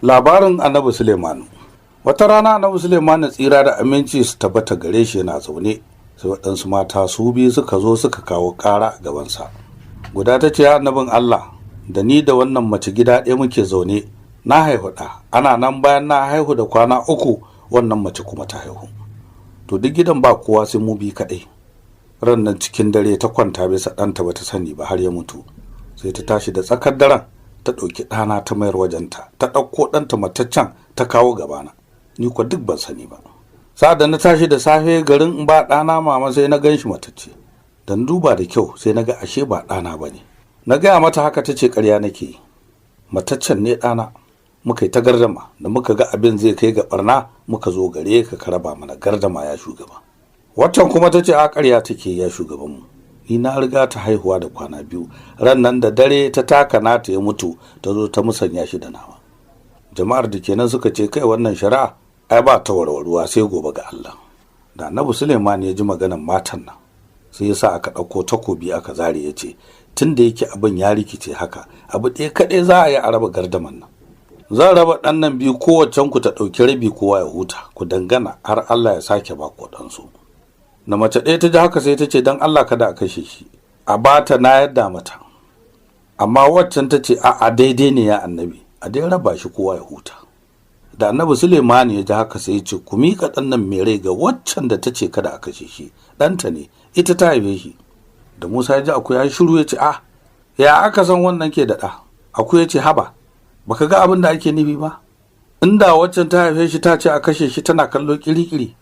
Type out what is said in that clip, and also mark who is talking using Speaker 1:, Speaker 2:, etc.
Speaker 1: Labarin Annabi Suleimanu. Wata rana Annabi Suleimanu tsira da aminci su tabbata gare shi yana zaune, sai waɗansu mata su biyu suka zo suka kawo ƙara a gabansa. Guda ta ce, ya annabin Allah, da ni da wannan mace gida ɗaya muke zaune, na haihu ɗa, ana nan bayan na haihu da kwana 3 wannan mace kuma ta haihu. To duk gidan ba kowa sai mu bi kaɗai. Ran nan cikin dare ta kwanta bisa ɗanta bata sani ba har ya mutu. Sai ta tashi da tsakar daren ta ɗauki ɗana ta mayar wajenta, ta ɗauko ɗanta mataccen ta kawo gabana. Ni kuwa duk ban sani ba. Sa'ad da na tashi da safe garin in ba ɗana mama sai na gan shi matacce. Dan duba da kyau sai na ga ashe ba ɗana ba ne. Na gaya mata haka ta ce ƙarya nake yi. Mataccen ne ɗana. Muka yi ta gardama, da muka ga abin zai kai ga ɓarna muka zo gare ka raba mana gardama ya shugaba. Waccan kuma ta ce a ƙarya take ya shugabanmu. Ni na riga ta haihuwa da kwana 2, ran nan da dare ta taka nata ya mutu ta zo ta musanya shi da nawa. Jama'ar da kenan suka ce kai wannan shari'a ai ba ta warwarwa sai gobe ga Allah. Da Annabi Suleiman ya ji maganar matan nan sai ya sa aka ɗauko takobi aka zare ya ce tun da yake abin ya rikice haka abu ɗaya kaɗai za a yi a raba gardaman nan. Zan raba ɗan nan biyu kowaccen ku ta ɗauki rabi kowa ya huta ku dangana har Allah ya sake ba ku ɗansu. Na mace ɗaya ta ji haka sai ta ce don Allah kada a kashe shi a bata na yadda mata. Amma waccan ta ce a'a daidai ne ya annabi a dai raba shi kowa ya huta. Da Annabi Suleiman ya ji haka sai ya ce ku miƙa ɗan nan mai rai ga waccan da ta ce kada a kashe shi, ɗanta ne ita ta haife shi. Da Musa ya ji akuya ya shiru ya ce ya aka san wannan ke da ɗa. Akuya ya ce haba baka ga abin da ake nufi ba. Inda waccan ta haife shi ta ce a kashe shi tana kallo kirikiri